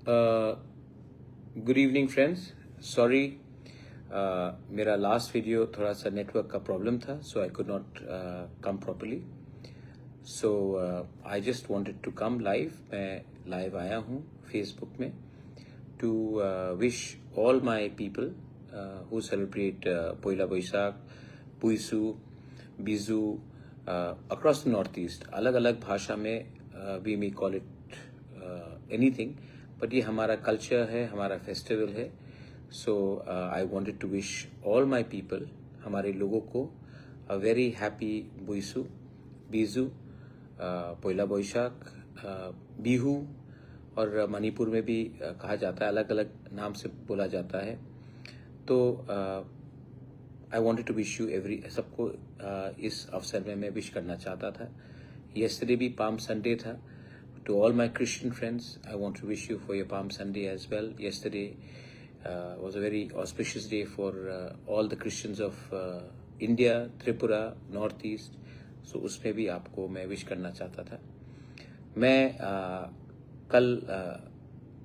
Good evening friends, sorry मेरा last video थोड़ा सा नेटवर्क का प्रॉब्लम था, so I could not come properly. So I just wanted to come live. मैं live आया हूँ फेसबुक में to wish all my people who celebrate Poila Boishakh, Puisu, Bizu across the north East. अलग अलग भाषा में we may call it anything, but ये हमारा कल्चर है, हमारा फेस्टिवल है. So I wanted to wish all my people, हमारे लोगों को, a very happy Buisu, Biju, Poila Boishakh, Bihu, और मणिपुर में भी कहा जाता है, अलग अलग नाम से बोला जाता है. तो I wanted to wish you every, सबको इस अवसर में मैं विश करना चाहता था. येस्टरडे भी पाम संडे था. To all my Christian friends, I want to wish you for your Palm Sunday as well. Yesterday was a very auspicious day for all the Christians of India, Tripura, Northeast. So उसमें भी आपको मैं wish करना चाहता था. मैं कल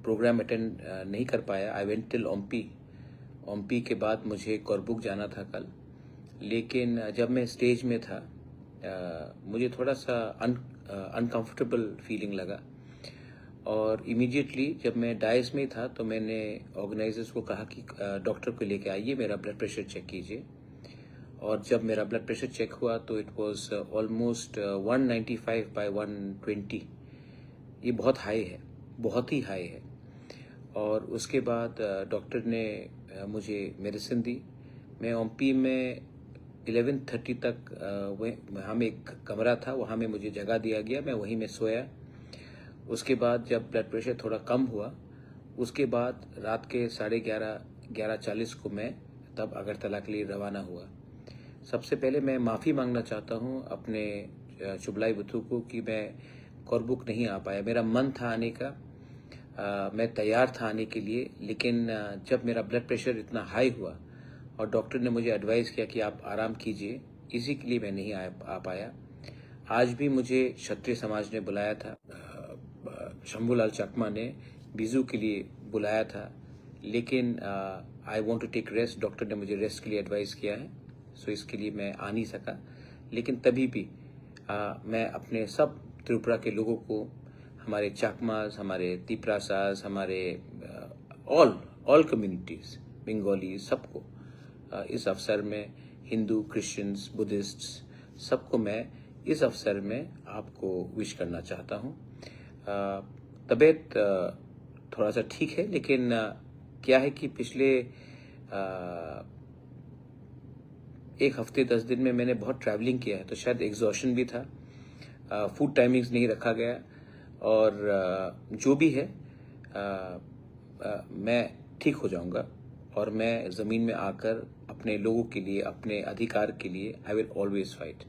programme attend नहीं कर पाया. I went till ओम्पी. ओम्पी के बाद मुझे कोरबुक जाना था कल, लेकिन जब मैं स्टेज में था मुझे थोड़ा सा अनकंफर्टेबल फीलिंग लगा, और इमीडिएटली जब मैं डाइस में था तो मैंने ऑर्गेनाइजर्स को कहा कि डॉक्टर को लेके आइए, मेरा ब्लड प्रेशर चेक कीजिए. और जब मेरा ब्लड प्रेशर चेक हुआ तो इट वाज ऑलमोस्ट 195 बाय 120. ये बहुत हाई है, बहुत ही हाई है. और उसके बाद डॉक्टर ने मुझे मेडिसिन दी. मैं ओम्पी में 11:30 तक वहाँ में एक कमरा था, वहाँ में मुझे जगह दिया गया, मैं वहीं में सोया. उसके बाद जब ब्लड प्रेशर थोड़ा कम हुआ, उसके बाद रात के 11:30 को मैं तब अगरतला के लिए रवाना हुआ. सबसे पहले मैं माफ़ी मांगना चाहता हूँ अपने चुबलाई बुथू को कि मैं कोरबुक नहीं आ पाया. मेरा मन था आने का, मैं तैयार था आने के लिए, लेकिन जब मेरा ब्लड प्रेशर इतना हाई हुआ और डॉक्टर ने मुझे एडवाइस किया कि आप आराम कीजिए, इसी के लिए मैं नहीं आ पाया. आज भी मुझे क्षत्रिय समाज ने बुलाया था, शंभूलाल चकमा ने बिजू के लिए बुलाया था, लेकिन I want to take rest. Doctor ने मुझे रेस्ट के लिए एडवाइस किया है, सो इसके लिए मैं आ नहीं सका. लेकिन तभी भी मैं अपने सब त्रिपुरा के लोगों को, हमारे चकमास, हमारे तिपरासास, हमारे ऑल कम्युनिटीज, बंगाली, सबको इस अवसर में, हिंदू, क्रिश्चियंस, बुद्धिस्ट्स, सबको मैं इस अवसर में आपको विश करना चाहता हूँ. तबीयत थोड़ा सा ठीक है, लेकिन क्या है कि पिछले 1 हफ्ते 10 दिन में मैंने बहुत ट्रैवलिंग किया है, तो शायद एग्जॉशन भी था. फूड टाइमिंग्स नहीं रखा गया, और जो भी है मैं ठीक हो जाऊंगा, और मैं ज़मीन में आकर अपने लोगों के लिए, अपने अधिकार के लिए आई विल ऑलवेज फाइट.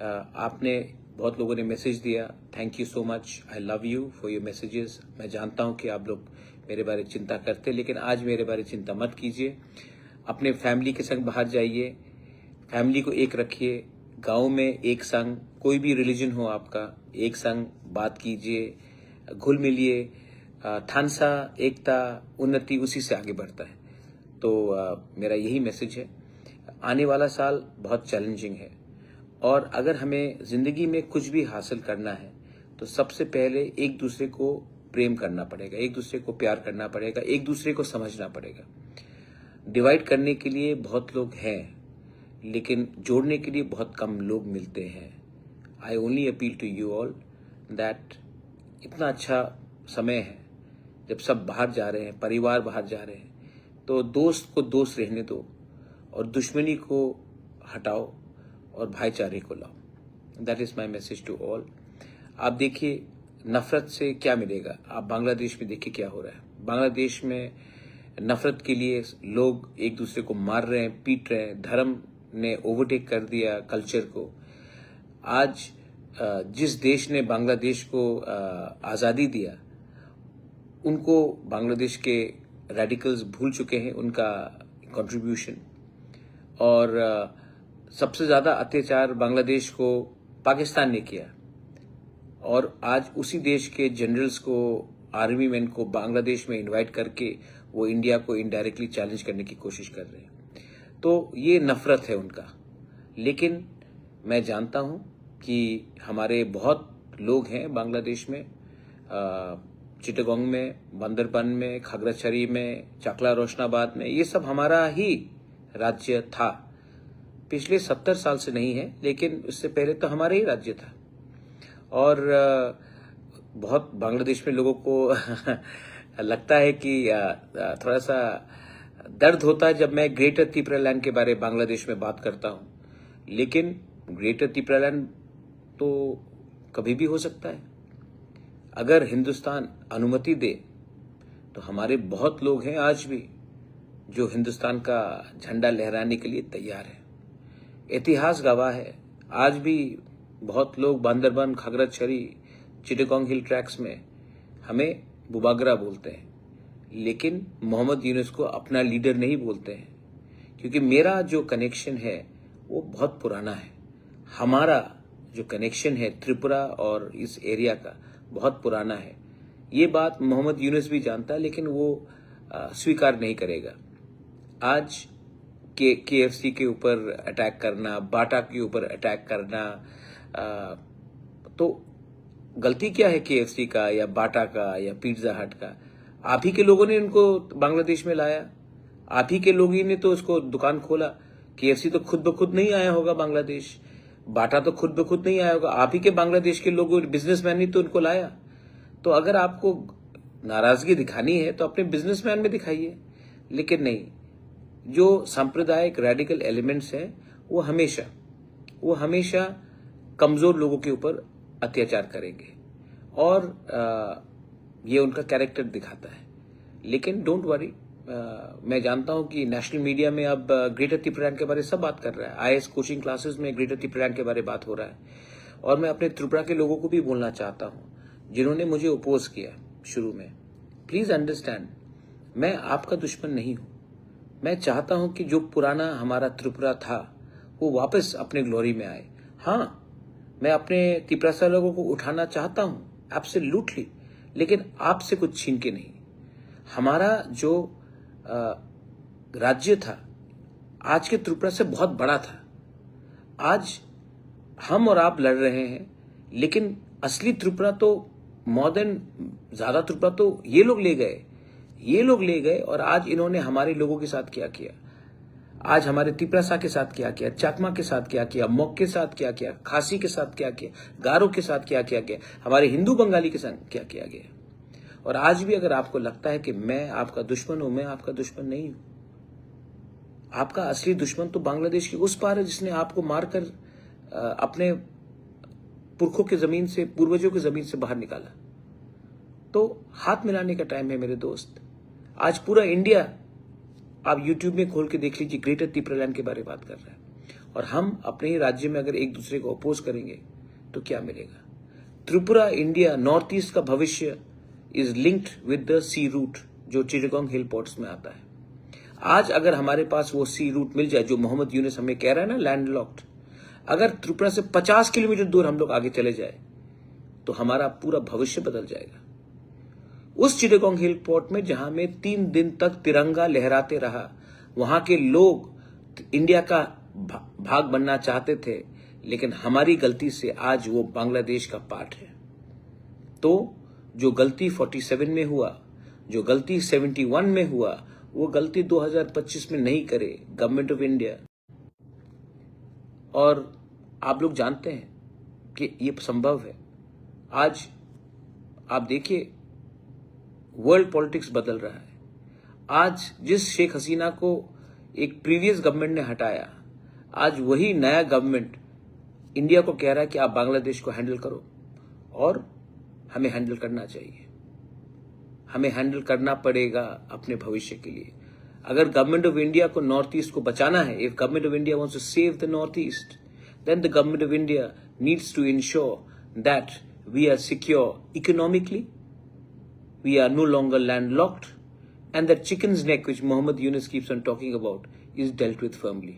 आपने बहुत लोगों ने मैसेज दिया, thank you so much. I love you for your messages. मैं जानता हूं कि आप लोग मेरे बारे चिंता करते, लेकिन आज मेरे बारे चिंता मत कीजिए. अपने फैमिली के संग बाहर जाइए, फैमिली को एक रखिए, गाँव में एक संग, कोई भी रिलीजन हो आपका, एक संग बात कीजिए, घुल मिलिए. थानसा, एकता, उन्नति उसी से आगे बढ़ता है. तो मेरा यही मैसेज है. आने वाला साल बहुत चैलेंजिंग है, और अगर हमें जिंदगी में कुछ भी हासिल करना है तो सबसे पहले एक दूसरे को प्रेम करना पड़ेगा, एक दूसरे को प्यार करना पड़ेगा, एक दूसरे को समझना पड़ेगा. डिवाइड करने के लिए बहुत लोग हैं, लेकिन जोड़ने के लिए बहुत कम लोग मिलते हैं. I only appeal to you all that इतना अच्छा समय है जब सब बाहर जा रहे हैं, परिवार बाहर जा रहे हैं, तो दोस्त को दोस्त रहने दो, और दुश्मनी को हटाओ, और भाईचारे को लाओ. That is my message to all. आप देखिए नफरत से क्या मिलेगा. आप बांग्लादेश में देखिए क्या हो रहा है. बांग्लादेश में नफरत के लिए लोग एक दूसरे को मार रहे हैं, पीट रहे हैं. धर्म ने ओवरटेक कर दिया कल्चर को. आज जिस देश ने बांग्लादेश को आज़ादी दिया, उनको बांग्लादेश के रेडिकल्स भूल चुके हैं उनका कंट्रीब्यूशन. और सबसे ज़्यादा अत्याचार बांग्लादेश को पाकिस्तान ने किया, और आज उसी देश के जनरल्स को आर्मी मैन को बांग्लादेश में इनवाइट करके वो इंडिया को इनडायरेक्टली चैलेंज करने की कोशिश कर रहे हैं। तो ये नफरत है उनका। लेकिन मैं जानता हूं कि हमारे बहुत लोग हैं बांग्लादेश में, चिटागोंग में, बंदरबन में, खागड़ाछड़ी में, चकला रोशनाबाद में, ये सब हमारा ही राज्य था। पिछले 70 साल से नहीं है, लेकिन उससे पहले तो हमारा ही राज्य था। और बहुत बांग्लादेश में लोगों को लगता है कि थोड़ा सा दर्द होता है जब मैं ग्रेटर त्रिपुरालैंड के बारे में बांग्लादेश में बात करता हूं। लेकिन ग्रेटर त्रिपुरालैंड तो कभी भी हो सकता है। अगर हिंदुस्तान अनुमति दे तो हमारे बहुत लोग हैं आज भी जो हिंदुस्तान का झंडा लहराने के लिए तैयार है। इतिहास गवाह है, आज भी बहुत लोग बांदरबन, खागड़ाछड़ी, चिटागोंग हिल ट्रैक्स में हमें बुबागरा बोलते हैं, लेकिन मोहम्मद यूनुस को अपना लीडर नहीं बोलते हैं। क्योंकि मेरा जो कनेक्शन है वो बहुत पुराना है। हमारा जो कनेक्शन है त्रिपुरा और इस एरिया का बहुत पुराना है। ये बात मोहम्मद यूनुस भी जानता है, लेकिन वो स्वीकार नहीं करेगा। आज KFC के ऊपर अटैक करना, बाटा के ऊपर अटैक करना, तो गलती क्या है KFC का या बाटा का या पिज्जा हट का? आप ही के लोगों ने इनको बांग्लादेश में लाया, आप ही के लोग ही ने तो उसको दुकान खोला। KFC तो खुद ब खुद नहीं आया होगा बांग्लादेश, बाटा तो खुद ब खुद नहीं आया होगा, आप ही के बांग्लादेश के लोगों, बिजनेसमैन ही तो उनको लाया। तो अगर आपको नाराजगी दिखानी है तो अपने बिजनेसमैन में दिखाइए, लेकिन नहीं। जो सांप्रदायिक रेडिकल एलिमेंट्स हैं वो हमेशा कमजोर लोगों के ऊपर अत्याचार करेंगे, और ये उनका कैरेक्टर दिखाता है। लेकिन डोंट वरी, मैं जानता हूं कि नेशनल मीडिया में अब ग्रेटर त्रिपुरालैंड के बारे में सब बात कर रहा है। IAS कोचिंग क्लासेस में ग्रेटर त्रिपुरालैंड के बारे में बात हो रहा है। और मैं अपने त्रिपुरा के लोगों को भी बोलना चाहता हूं जिन्होंने मुझे ओपोज किया शुरू में। प्लीज अंडरस्टैंड, मैं आपका दुश्मन नहीं हूं। मैं चाहता हूं कि जो पुराना हमारा त्रिपुरा था वो वापस अपने ग्लोरी में आए। हाँ, मैं अपने त्रिपुरा से लोगों को उठाना चाहता हूं, एब्सोल्युटली, लेकिन आपसे कुछ छीन के नहीं। हमारा जो राज्य था आज के त्रिपुरा से बहुत बड़ा था। आज हम और आप लड़ रहे हैं, लेकिन असली त्रिपुरा तो ज्यादा त्रिपुरा तो ये लोग ले गए। और आज इन्होंने हमारे लोगों के साथ क्या किया, आज हमारे त्रिपुरा के साथ क्या किया, चाकमा के साथ क्या किया, मोक के साथ क्या किया, खासी के साथ क्या किया, गारो के साथ क्या किया गया, हमारे हिंदू बंगाली के साथ क्या किया गया। और आज भी अगर आपको लगता है कि मैं आपका दुश्मन हूं, मैं आपका दुश्मन नहीं हूं। आपका असली दुश्मन तो बांग्लादेश के उस पार है, जिसने आपको मारकर अपने पुरखों की जमीन से, पूर्वजों की जमीन से बाहर निकाला। तो हाथ मिलाने का टाइम है मेरे दोस्त। आज पूरा इंडिया, आप यूट्यूब में खोल के देख लीजिए, ग्रेटर त्रिपुरालैंड के बारे में बात कर रहा है। और हम अपने ही राज्य में अगर एक दूसरे को अपोज करेंगे तो क्या मिलेगा? त्रिपुरा, इंडिया, नॉर्थ ईस्ट का भविष्य is linked with the sea route जो चिटागोंग हिल पोर्ट्स में आता है। आज अगर हमारे पास वो सी रूट मिल जाए जो मोहम्मद यूनुस हमें कह रहा है ना, लैंडलॉक्ड, अगर त्रिपुरा से 50 किलोमीटर दूर हम लोग आगे चले जाए तो हमारा पूरा भविष्य बदल जाएगा। उस चिटागोंग हिल पोर्ट में जहां में 3 दिन तक तिरंगा लहराते रहा, वहां के लोग इंडिया का भाग बनना चाहते थे, लेकिन हमारी गलती से आज वो बांग्लादेश का पार्ट है। तो जो गलती 47 में हुआ, जो गलती 71 में हुआ, वो गलती 2025 में नहीं करे गवर्नमेंट ऑफ इंडिया। और आप लोग जानते हैं कि ये संभव है। आज आप देखिए, वर्ल्ड पॉलिटिक्स बदल रहा है। आज जिस शेख हसीना को एक प्रीवियस गवर्नमेंट ने हटाया, आज वही नया गवर्नमेंट इंडिया को कह रहा है कि आप बांग्लादेश को हैंडल करो। और हमें हैंडल करना चाहिए, हमें हैंडल करना पड़ेगा अपने भविष्य के लिए। अगर गवर्नमेंट ऑफ इंडिया को नॉर्थ ईस्ट को बचाना है, if government of India wants to save the north east, then the government of India needs to ensure that we are secure economically, we are no longer landlocked, and that chicken's neck which Mohammed Yunus keeps on talking about is dealt with firmly.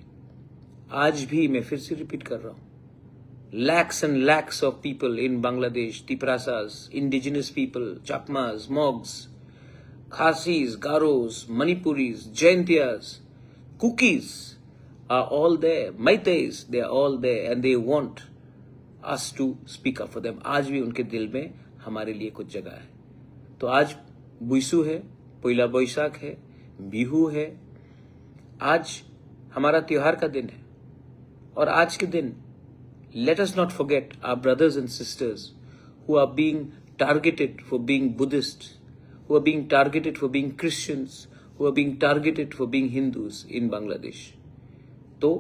आज भी मैं फिर से repeat कर रहा हूं, lakhs and lakhs of people in Bangladesh, Tiprasas, indigenous people, Chakmas, Mogs, Khasis, Garos, Manipuris, Jaintias, Kukis are all there. Maiteis, they are all there and they want us to speak up for them. आज भी उनके दिल में हमारे लिए कुछ जगह है. तो आज बुइसु है, पोइला बोईसाख है, बिहू है. आज हमारा त्योहार का दिन है और आज के दिन let us not forget our brothers and sisters who are being targeted for being Buddhists, who are being targeted for being Christians, who are being targeted for being Hindus in Bangladesh. तो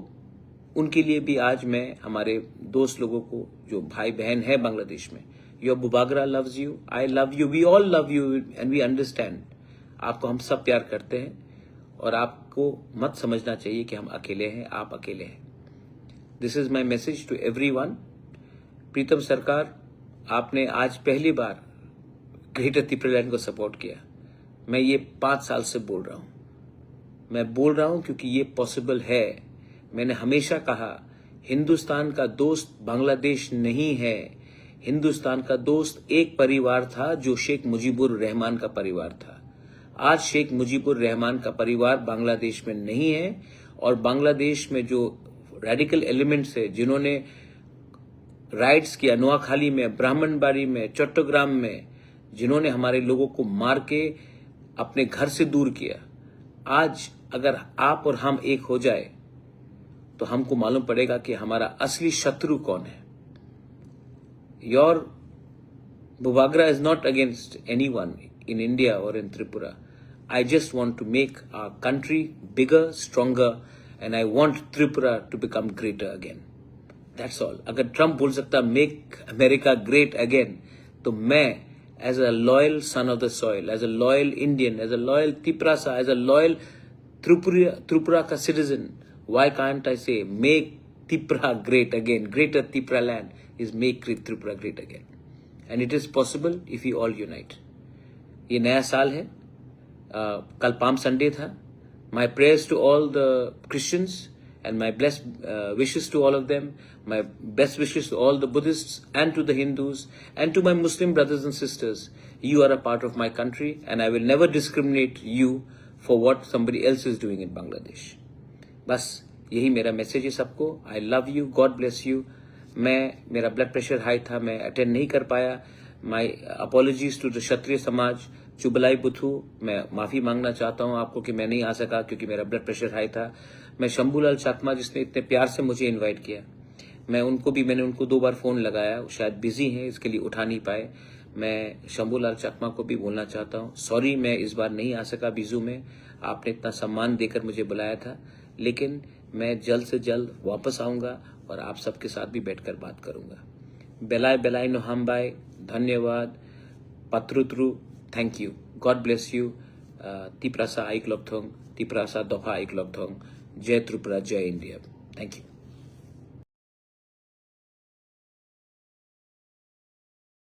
उनके लिए भी आज मैं हमारे दोस्त लोगों को जो भाई बहन है बांग्लादेश में, your Bubagra loves you, I love you, we all love you and we understand. आपको हम सब प्यार करते हैं और आपको मत समझना चाहिए कि हम अकेले हैं, आप अकेले हैं. This is my message to everyone. Pritam Sarkar, आपने आज पहली बार ग्रेटर त्रिपुरालैंड को सपोर्ट किया. मैं ये 5 साल से बोल रहा हूं. मैं बोल रहा हूं क्योंकि ये पॉसिबल है. मैंने हमेशा कहा हिंदुस्तान का दोस्त बांग्लादेश नहीं है. हिंदुस्तान का दोस्त एक परिवार था जो शेख मुजीबुर रहमान का परिवार था. आज शेख मुजीबुर रहमान का परिवार बांग्लादेश में नहीं है और बांग्लादेश में जो रेडिकल एलिमेंट्स है जिन्होंने राइट्स किया नोआखाली में, ब्राह्मणबाड़ी में, चट्टग्राम में, जिन्होंने हमारे लोगों को मार के अपने घर से दूर किया, आज अगर आप और हम एक हो जाए तो हमको मालूम पड़ेगा कि हमारा असली शत्रु कौन है. Your Bubagra is not against anyone in India or in Tripura. I just want to make our country bigger, stronger, and I want Tripura to become greater again. That's all. अगर ट्रम्प बोल सकता make America great again, तो मैं as a loyal son of the soil, as a loyal Indian, as a loyal Tiprasa, as a loyal Tripura का citizen, why can't I say make Tripura great again? Greater Tripura land is make Tripura great again. And it is possible if we all unite. ये नया साल है. कल palm Sunday था. My prayers to all the Christians and my blessed wishes to all of them. My best wishes to all the Buddhist and to the Hindus and to my Muslim brothers and sisters. You are a part of my country and I will never discriminate you for what somebody else is doing in Bangladesh. बस यही मेरा मैसेज है सबको. I love you, God bless you. मेरा blood pressure high था, मैं attend नहीं कर पाया. माई अपॉलॉजीज टू द क्षत्रिय समाज. चुबलाई बुथू, मैं माफी मांगना चाहता हूं आपको कि मैं नहीं आ सका क्योंकि मेरा ब्लड प्रेशर हाई था. मैं शंभूलाल चकमा, जिसने इतने प्यार से मुझे इनवाइट किया, मैंने उनको 2 बार फोन लगाया. शायद बिजी हैं, इसके लिए उठा नहीं पाए. मैं शंभूलाल चकमा को भी बोलना चाहता हूं, सॉरी मैं इस बार नहीं आ सका बिजू में. आपने इतना सम्मान देकर मुझे बुलाया था, लेकिन मैं जल्द से जल्द वापस आऊंगा और आप सबके साथ भी बैठकर बात करूंगा. बेलाय नो हम बाय. धन्यवाद. पत्रुत्रु, thank you. God bless you. Tiprasa Aiklopthong, Tiprasa Doha Aiklopthong. Jai Tripura, Jai India. Thank you.